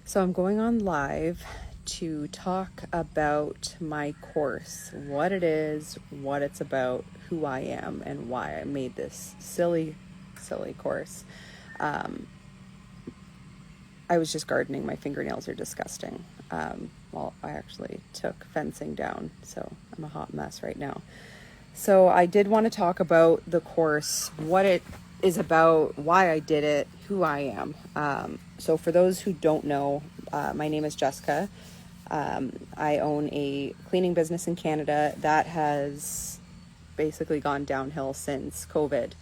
So I'm going on live to talk about my course, what it is, what it's about, who I am, and why I made this silly course. I was just gardening. My fingernails are disgusting. Well, I actually took fencing down, so I'm a hot mess right now. So I did want to talk about the course, what it is about, why I did it, who I am. So for those who don't know, my name is Jessica. I own a cleaning business in Canada that has basically gone downhill since COVID.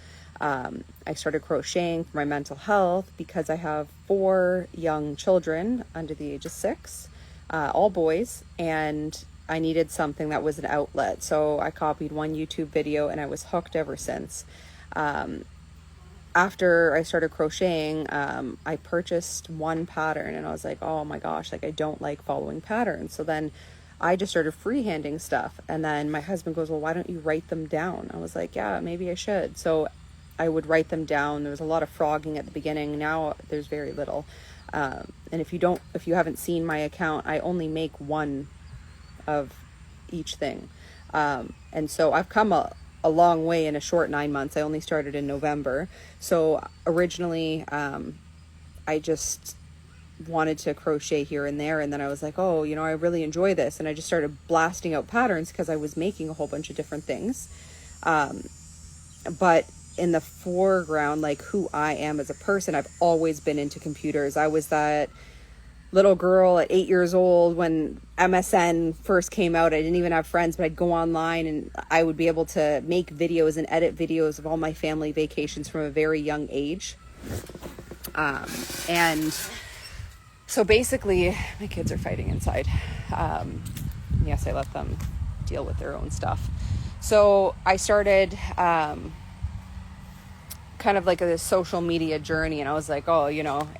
I started crocheting for my mental health because I have 4 young children under the age of 6, all boys, and I needed something that was an outlet. So I copied one YouTube video and I was hooked ever since. After I started crocheting, I purchased one pattern and I was like, oh my gosh, like I don't like following patterns. So then I just started freehanding stuff. And then my husband goes, well, why don't you write them down? I was like, yeah, maybe I should. So I would write them down. There was a lot of frogging at the beginning. Now there's very little. And if you haven't seen my account, I only make one of each thing. And so I've come a long way in a short 9 months. I only started in November. So originally, I just wanted to crochet here and there. And then I was like, oh, I really enjoy this. And I just started blasting out patterns because I was making a whole bunch of different things. But in the foreground, like who I am as a person, I've always been into computers. I was that little girl at 8 years old when MSN first came out. I didn't even have friends, but I'd go online and I would be able to make videos and edit videos of all my family vacations from a very young age. And so basically my kids are fighting inside. Yes, I let them deal with their own stuff. So I started, kind of like a social media journey, and I was like, oh,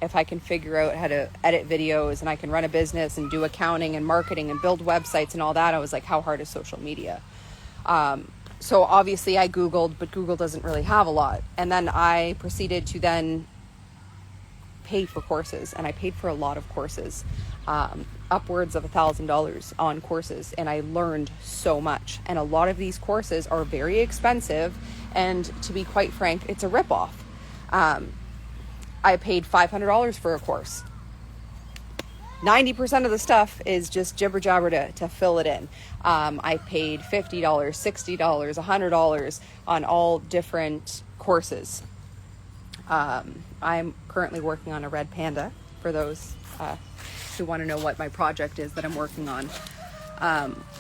if I can figure out how to edit videos and I can run a business and do accounting and marketing and build websites and all that, I was like, how hard is social media? So obviously I Googled, but Google doesn't really have a lot. And then I proceeded to then pay for courses, and I paid for a lot of courses, upwards of $1,000 on courses, and I learned so much. And a lot of these courses are very expensive, and to be quite frank, it's a ripoff. I paid $500 for a course. 90% of the stuff is just jibber jabber to fill it in. I paid $50, $60, $100 on all different courses. I'm currently working on a red panda for those who want to know what my project is that I'm working on.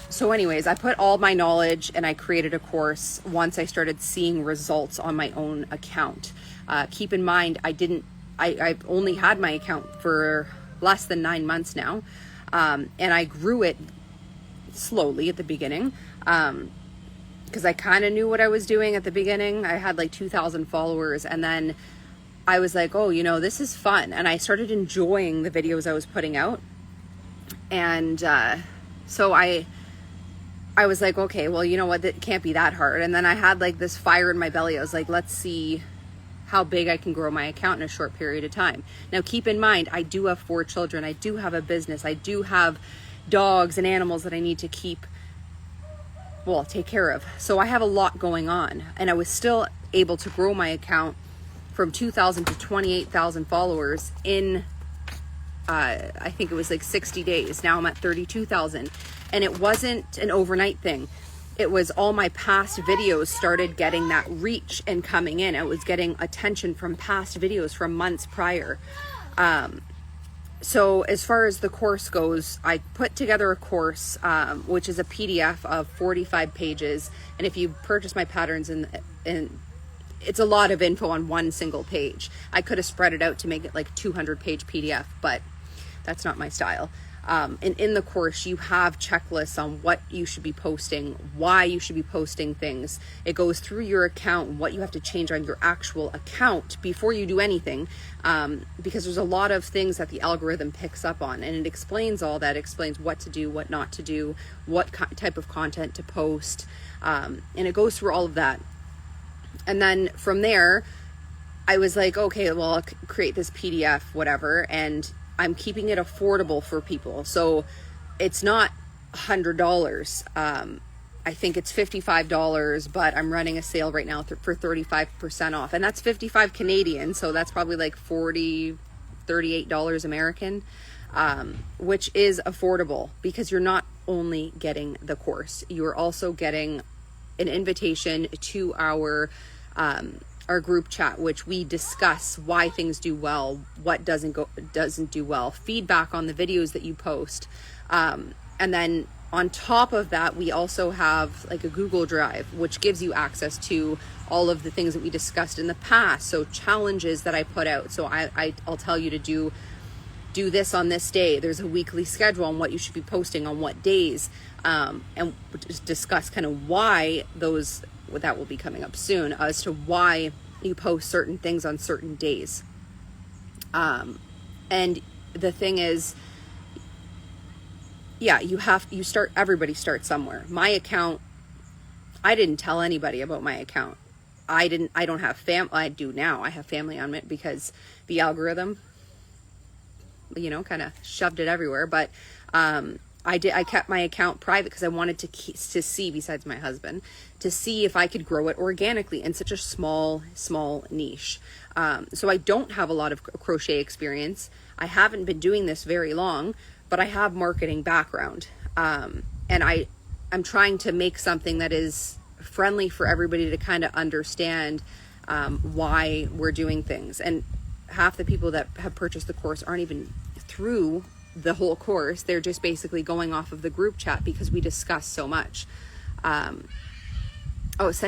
So anyways, I put all my knowledge and I created a course once I started seeing results on my own account. Keep in mind, I've only had my account for less than 9 months now. And I grew it slowly at the beginning. Because I kind of knew what I was doing at the beginning. I had like 2,000 followers, and then I was like, oh, this is fun. And I started enjoying the videos I was putting out. And so I was like, okay, well, you know what? That can't be that hard. And then I had like this fire in my belly. I was like, let's see how big I can grow my account in a short period of time. Now, keep in mind, I do have 4 children. I do have a business. I do have dogs and animals that I need to take care of. So I have a lot going on, and I was still able to grow my account from 2,000 to 28,000 followers in, I think it was like 60 days. Now I'm at 32,000, and it wasn't an overnight thing. It was all my past videos started getting that reach and coming in. I was getting attention from past videos from months prior. So as far as the course goes, I put together a course, which is a PDF of 45 pages. And if you purchase my patterns, and it's a lot of info on one single page. I could have spread it out to make it like 200-page PDF, but that's not my style. And in the course, you have checklists on what you should be posting, why you should be posting things. It goes through your account, what you have to change on your actual account before you do anything, because there's a lot of things that the algorithm picks up on, and it explains all that. It explains what to do, what not to do, what type of content to post, and it goes through all of that. And then from there, I was like, okay, well, I'll create this PDF, whatever, and I'm keeping it affordable for people. So it's not $100. I think it's $55, but I'm running a sale right now for 35% off, and that's 55 Canadian. So that's probably like $38 American, which is affordable because you're not only getting the course, you're also getting an invitation to our group chat, which we discuss why things do well, what doesn't do well, feedback on the videos that you post, and then on top of that, we also have like a Google Drive, which gives you access to all of the things that we discussed in the past. So challenges that I put out. So I'll tell you to do this on this day. There's a weekly schedule on what you should be posting on what days, and discuss kind of why that will be coming up soon, as to why you post certain things on certain days. And the thing is, yeah, everybody starts somewhere. My account, I didn't tell anybody about my account. I don't have I do now. I have family on it because the algorithm, kind of shoved it everywhere. But I kept my account private because I wanted to see, besides my husband, to see if I could grow it organically in such a small niche. So I don't have a lot of crochet experience. I haven't been doing this very long, but I have marketing background. And I'm trying to make something that is friendly for everybody to kind of understand why we're doing things. And half the people that have purchased the course aren't even through the whole course. They're just basically going off of the group chat because we discuss so much. Send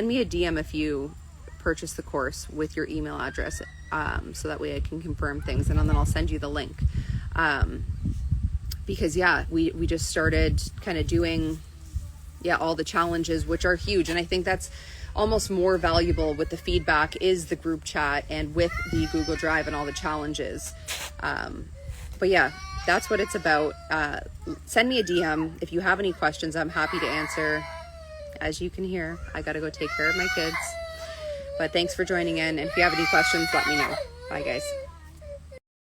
me a DM if you purchase the course with your email address, so that way I can confirm things, and then I'll send you the link. Because we just started kind of doing all the challenges, which are huge, and I think that's almost more valuable with the feedback is the group chat and with the Google Drive and all the challenges. But yeah, that's what it's about. Send me a DM if you have any questions. I'm happy to answer. As you can hear, I gotta go take care of my kids, but thanks for joining in, and if you have any questions, let me know. Bye guys.